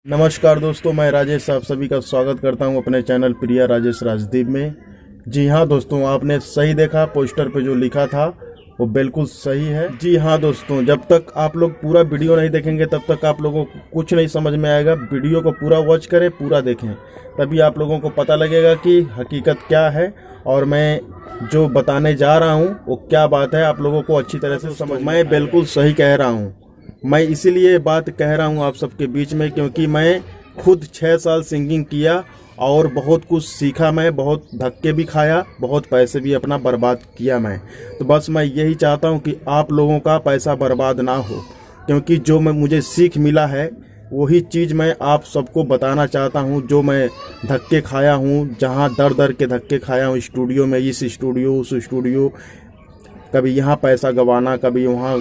नमस्कार दोस्तों, मैं राजेश आप सभी का स्वागत करता हूं अपने चैनल प्रिया राजेश राजदीप में। जी हां दोस्तों, आपने सही देखा, पोस्टर पे जो लिखा था वो बिल्कुल सही है। जी हां दोस्तों, जब तक आप लोग पूरा वीडियो नहीं देखेंगे तब तक आप लोगों को कुछ नहीं समझ में आएगा। वीडियो को पूरा वॉच करें, पूरा देखें, तभी आप लोगों को पता लगेगा कि हकीकत क्या है और मैं जो बताने जा रहा हूँ वो क्या बात है, आप लोगों को अच्छी तरह से समझ। मैं बिल्कुल सही कह रहा हूँ। मैं इसीलिए बात कह रहा हूँ आप सबके बीच में क्योंकि मैं खुद 6 साल सिंगिंग किया और बहुत कुछ सीखा। मैं बहुत धक्के भी खाया, बहुत पैसे भी अपना बर्बाद किया मैं। तो बस मैं यही चाहता हूँ कि आप लोगों का पैसा बर्बाद ना हो, क्योंकि जो मुझे सीख मिला है वही चीज़ मैं आप सबको बताना चाहता हूँ। जो मैं धक्के खाया हूँ, जहाँ दर दर के धक्के खाया हूँ, स्टूडियो में, इस स्टूडियो उस स्टूडियो, कभी यहाँ पैसा गंवाना, कभी वहाँ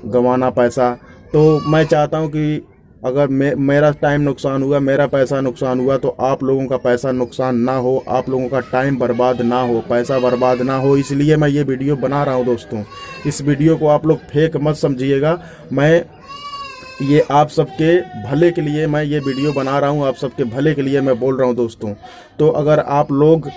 गंवाना पैसा। तो मैं चाहता हूँ कि अगर मेरा टाइम नुकसान हुआ, मेरा पैसा नुकसान हुआ, तो आप लोगों का पैसा नुकसान ना हो, आप लोगों का टाइम बर्बाद ना हो, पैसा बर्बाद ना हो। इसलिए मैं ये वीडियो बना रहा हूँ दोस्तों। इस वीडियो को आप लोग फेक मत समझिएगा। मैं ये आप सबके भले के लिए मैं ये वीडियो बना रहा हूँ, आप सबके भले के लिए मैं बोल रहा हूँ दोस्तों। तो अगर आप लोग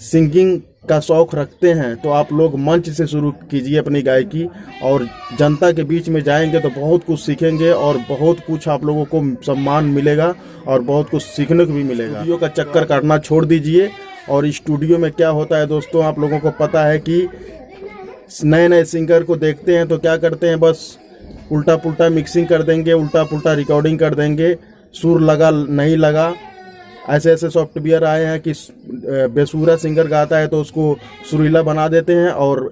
सिंगिंग का शौक़ रखते हैं तो आप लोग मंच से शुरू कीजिए अपनी गायकी, और जनता के बीच में जाएंगे तो बहुत कुछ सीखेंगे और बहुत कुछ आप लोगों को सम्मान मिलेगा और बहुत कुछ सीखने को भी मिलेगा। स्टूडियो का चक्कर काटना छोड़ दीजिए। और स्टूडियो में क्या होता है दोस्तों, आप लोगों को पता है कि नए नए सिंगर को देखते हैं तो क्या करते हैं, बस उल्टा पुल्टा मिक्सिंग कर देंगे, उल्टा पुल्टा रिकॉर्डिंग कर देंगे, सुर लगा नहीं लगा। ऐसे ऐसे सॉफ्टवेयर आए हैं कि बेसुरा सिंगर गाता है तो उसको सुरीला बना देते हैं और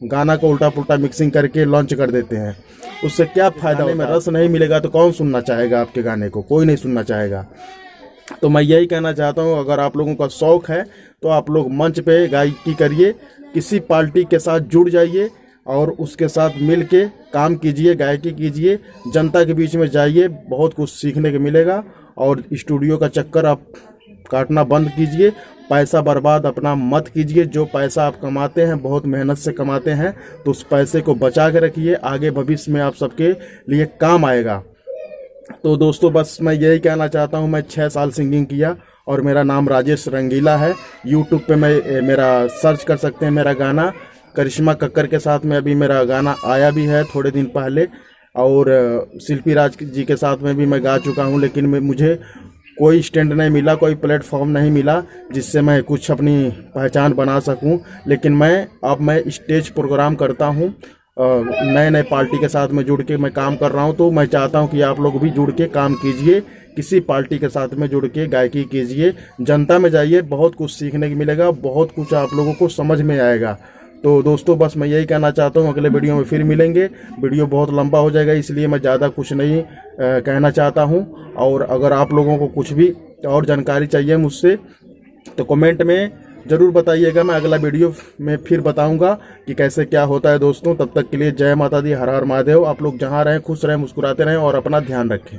गाना को उल्टा पुल्टा मिक्सिंग करके लॉन्च कर देते हैं। उससे क्या फ़ायदा में रस नहीं मिलेगा तो कौन सुनना चाहेगा आपके गाने को? कोई नहीं सुनना चाहेगा। तो मैं यही कहना चाहता हूँ, अगर आप लोगों का शौक़ है तो आप लोग मंच पे गायकी करिए, किसी पार्टी के साथ जुड़ जाइए और उसके साथ मिल के काम कीजिए, गायकी कीजिए, जनता के बीच में जाइए, बहुत कुछ सीखने को मिलेगा। और स्टूडियो का चक्कर आप काटना बंद कीजिए, पैसा बर्बाद अपना मत कीजिए। जो पैसा आप कमाते हैं, बहुत मेहनत से कमाते हैं, तो उस पैसे को बचा के रखिए, आगे भविष्य में आप सबके लिए काम आएगा। तो दोस्तों बस मैं यही कहना चाहता हूँ। मैं 6 साल सिंगिंग किया और मेरा नाम राजेश रंगीला है। यूट्यूब पे मेरा सर्च कर सकते हैं। मेरा गाना करिश्मा कक्कर के साथ में अभी मेरा गाना आया भी है थोड़े दिन पहले, और शिल्पी राज जी के साथ में भी मैं गा चुका हूं, लेकिन मुझे कोई स्टैंड नहीं मिला, कोई प्लेटफॉर्म नहीं मिला जिससे मैं कुछ अपनी पहचान बना सकूं। लेकिन मैं स्टेज प्रोग्राम करता हूं, नए नए पार्टी के साथ में जुड़ के मैं काम कर रहा हूं। तो मैं चाहता हूं कि आप लोग भी जुड़ के काम कीजिए, किसी पार्टी के साथ में जुड़ के गायकी कीजिए, जनता में जाइए, बहुत कुछ सीखने को मिलेगा, बहुत कुछ आप लोगों को समझ में आएगा। तो दोस्तों बस मैं यही कहना चाहता हूँ। अगले वीडियो में फिर मिलेंगे। वीडियो बहुत लंबा हो जाएगा, इसलिए मैं ज़्यादा कुछ नहीं कहना चाहता हूँ। और अगर आप लोगों को कुछ भी और जानकारी चाहिए मुझसे तो कमेंट में ज़रूर बताइएगा। मैं अगला वीडियो में फिर बताऊँगा कि कैसे क्या होता है दोस्तों। तब तक के लिए जय माता दी, हर हर महादेव। आप लोग जहाँ रहें खुश रहें, मुस्कुराते रहें और अपना ध्यान रखें।